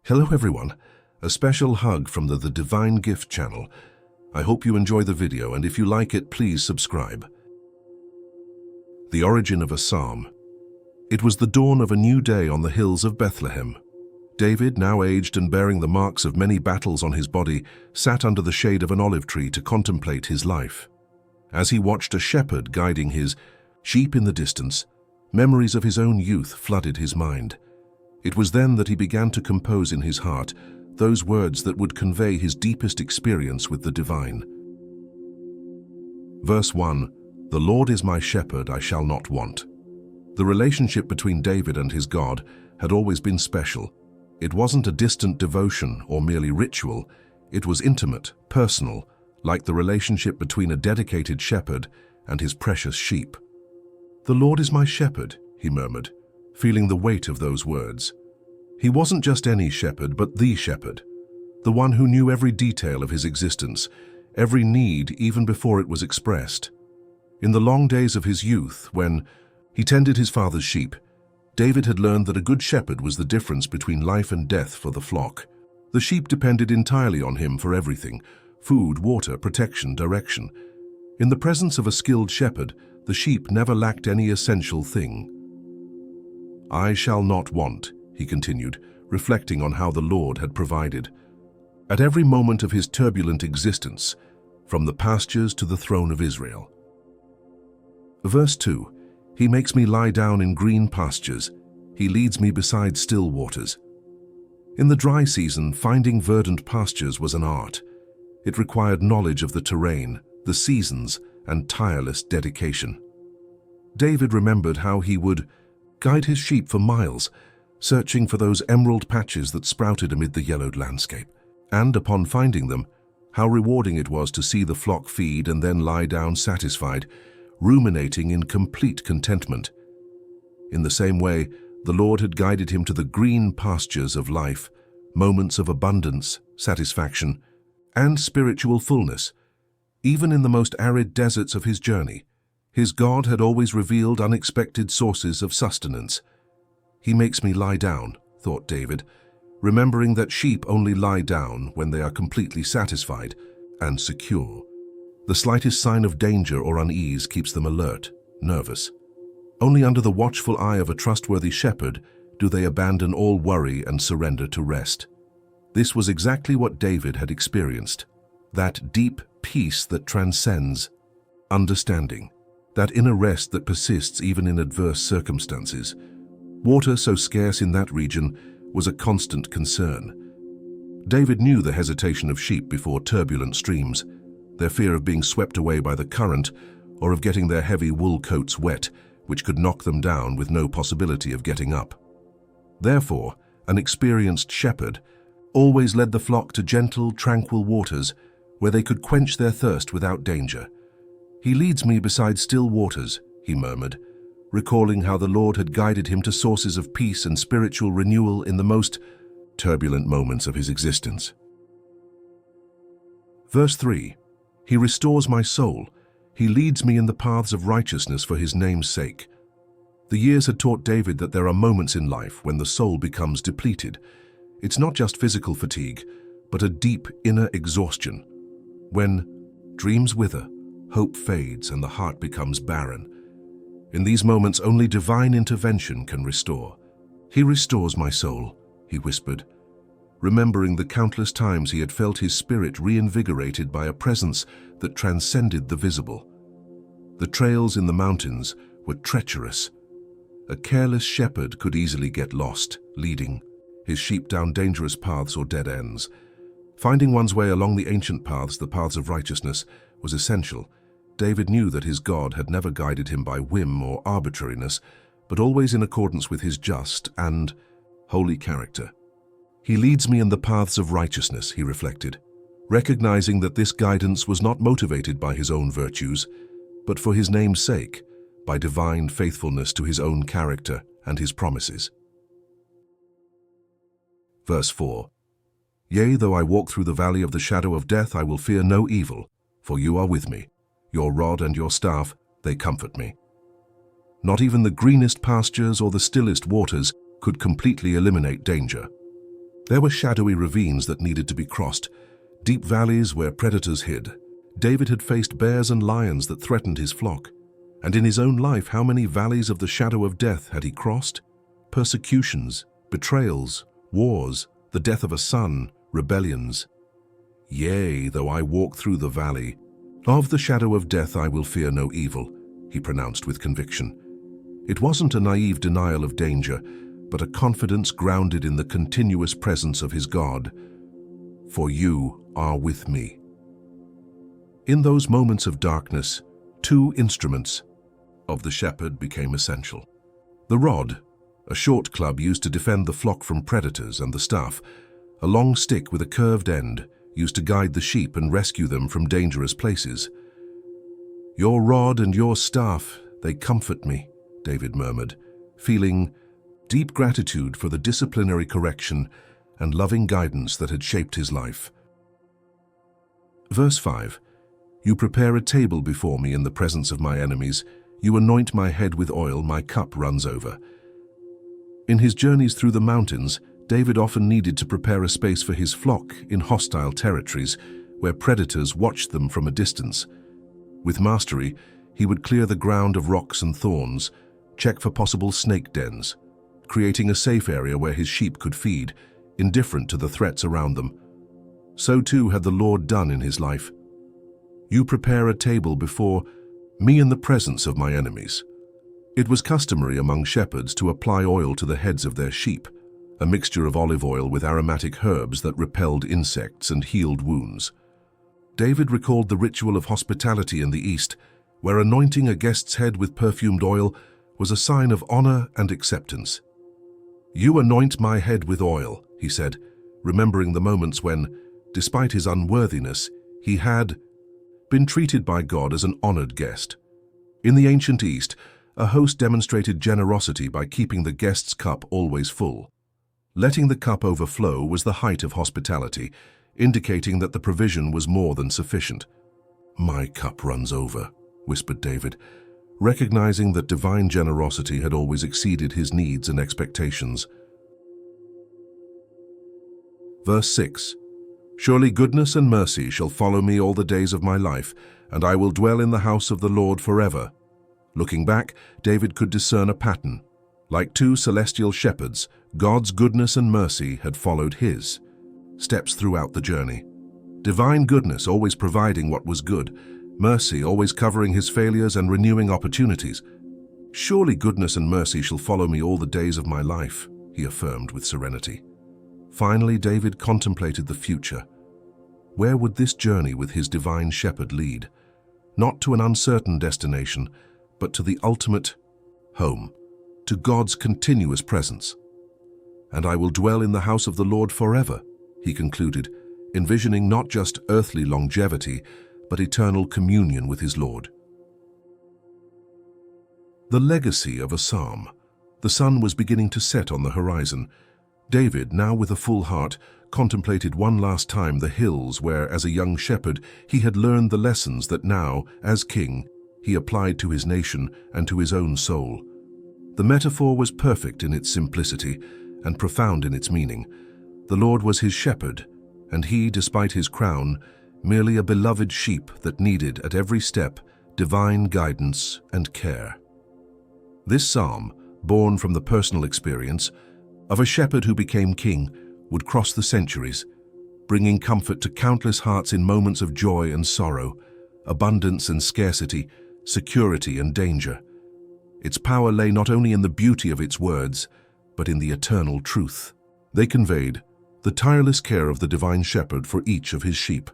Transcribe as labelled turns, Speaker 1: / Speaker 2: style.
Speaker 1: Hello everyone, a special hug from the Divine Gift channel. I hope you enjoy the video, and if you like it, please subscribe. The origin of a psalm. It was the dawn of a new day on the hills of Bethlehem. David, now aged and bearing the marks of many battles on his body, sat under the shade of an olive tree to contemplate his life. As he watched a shepherd guiding his sheep in the distance, memories of his own youth flooded his mind. It was then that he began to compose in his heart those words that would convey his deepest experience with the divine. Verse 1, "The Lord is my shepherd, I shall not want." The relationship between David and his God had always been special. It wasn't a distant devotion or merely ritual. It was intimate, personal, like the relationship between a dedicated shepherd and his precious sheep. "The Lord is my shepherd," he murmured, feeling the weight of those words. He wasn't just any shepherd, but the shepherd, the one who knew every detail of his existence, every need even before it was expressed. In the long days of his youth, when he tended his father's sheep, David had learned that a good shepherd was the difference between life and death for the flock. The sheep depended entirely on him for everything: food, water, protection, direction. In the presence of a skilled shepherd, the sheep never lacked any essential thing. "I shall not want," he continued, reflecting on how the Lord had provided. At every moment of his turbulent existence, from the pastures to the throne of Israel. Verse 2, "He makes me lie down in green pastures. He leads me beside still waters." In the dry season, finding verdant pastures was an art. It required knowledge of the terrain, the seasons, and tireless dedication. David remembered how he would guide his sheep for miles, searching for those emerald patches that sprouted amid the yellowed landscape. And upon finding them, how rewarding it was to see the flock feed and then lie down satisfied, ruminating in complete contentment. In the same way, the Lord had guided him to the green pastures of life, moments of abundance, satisfaction, and spiritual fullness. Even in the most arid deserts of his journey, his God had always revealed unexpected sources of sustenance. "He makes me lie down," thought David, remembering that sheep only lie down when they are completely satisfied and secure. The slightest sign of danger or unease keeps them alert, nervous. Only under the watchful eye of a trustworthy shepherd do they abandon all worry and surrender to rest. This was exactly what David had experienced, that deep peace that transcends understanding. That inner rest that persists even in adverse circumstances. Water, so scarce in that region, was a constant concern. David knew the hesitation of sheep before turbulent streams, their fear of being swept away by the current or of getting their heavy wool coats wet, which could knock them down with no possibility of getting up. Therefore, an experienced shepherd always led the flock to gentle, tranquil waters where they could quench their thirst without danger. "He leads me beside still waters," he murmured, recalling how the Lord had guided him to sources of peace and spiritual renewal in the most turbulent moments of his existence. Verse 3, "He restores my soul. He leads me in the paths of righteousness for his name's sake." The years had taught David that there are moments in life when the soul becomes depleted. It's not just physical fatigue, but a deep inner exhaustion. When dreams wither, hope fades, and the heart becomes barren. In these moments, only divine intervention can restore. "He restores my soul," he whispered, remembering the countless times he had felt his spirit reinvigorated by a presence that transcended the visible. The trails in the mountains were treacherous. A careless shepherd could easily get lost, leading his sheep down dangerous paths or dead ends. Finding one's way along the ancient paths, the paths of righteousness, was essential. David knew that his God had never guided him by whim or arbitrariness, but always in accordance with his just and holy character. "He leads me in the paths of righteousness," he reflected, recognizing that this guidance was not motivated by his own virtues, but for his name's sake, by divine faithfulness to his own character and his promises. Verse 4, "Yea, though I walk through the valley of the shadow of death, I will fear no evil, for you are with me. Your rod and your staff, they comfort me." Not even the greenest pastures or the stillest waters could completely eliminate danger. There were shadowy ravines that needed to be crossed, deep valleys where predators hid. David had faced bears and lions that threatened his flock. And in his own life, how many valleys of the shadow of death had he crossed? Persecutions, betrayals, wars, the death of a son, rebellions. Yea, though I walk through the valley of the shadow of death, I will fear no evil, he pronounced with conviction. It wasn't a naive denial of danger, but a confidence grounded in the continuous presence of his God. For you are with me. In those moments of darkness, two instruments of the shepherd became essential. The rod, a short club used to defend the flock from predators, and the staff, a long stick with a curved end, used to guide the sheep and rescue them from dangerous places. Your rod and your staff, they comfort me, David murmured, feeling deep gratitude for the disciplinary correction and loving guidance that had shaped his life. Verse 5. You prepare a table before me in the presence of my enemies. You anoint my head with oil, my cup runs over. In his journeys through the mountains, David often needed to prepare a space for his flock in hostile territories where predators watched them from a distance. With mastery, he would clear the ground of rocks and thorns, check for possible snake dens, creating a safe area where his sheep could feed, indifferent to the threats around them. So too had the Lord done in his life. You prepare a table before me in the presence of my enemies. It was customary among shepherds to apply oil to the heads of their sheep, a mixture of olive oil with aromatic herbs that repelled insects and healed wounds. David recalled the ritual of hospitality in the East, where anointing a guest's head with perfumed oil was a sign of honor and acceptance. You anoint my head with oil, he said, remembering the moments when, despite his unworthiness, he had been treated by God as an honored guest. In the ancient East, a host demonstrated generosity by keeping the guest's cup always full. Letting the cup overflow was the height of hospitality, indicating that the provision was more than sufficient. My cup runs over, whispered David, recognizing that divine generosity had always exceeded his needs and expectations. Verse 6. Surely goodness and mercy shall follow me all the days of my life, and I will dwell in the house of the Lord forever. Looking back, David could discern a pattern. Like two celestial shepherds, God's goodness and mercy had followed his steps throughout the journey. Divine goodness always providing what was good, mercy always covering his failures and renewing opportunities. Surely goodness and mercy shall follow me all the days of my life, he affirmed with serenity. Finally, David contemplated the future. Where would this journey with his divine shepherd lead? Not to an uncertain destination, but to the ultimate home, to God's continuous presence. And I will dwell in the house of the Lord forever, he concluded, envisioning not just earthly longevity, but eternal communion with his Lord. The legacy of a psalm. The sun was beginning to set on the horizon. David, now with a full heart, contemplated one last time the hills where, as a young shepherd, he had learned the lessons that now, as king, he applied to his nation and to his own soul. The metaphor was perfect in its simplicity and profound in its meaning. The Lord was his shepherd, and he, despite his crown, merely a beloved sheep that needed, at every step, divine guidance and care. This psalm, born from the personal experience of a shepherd who became king, would cross the centuries, bringing comfort to countless hearts in moments of joy and sorrow, abundance and scarcity, security and danger. Its power lay not only in the beauty of its words, but in the eternal truth. They conveyed the tireless care of the divine shepherd for each of his sheep,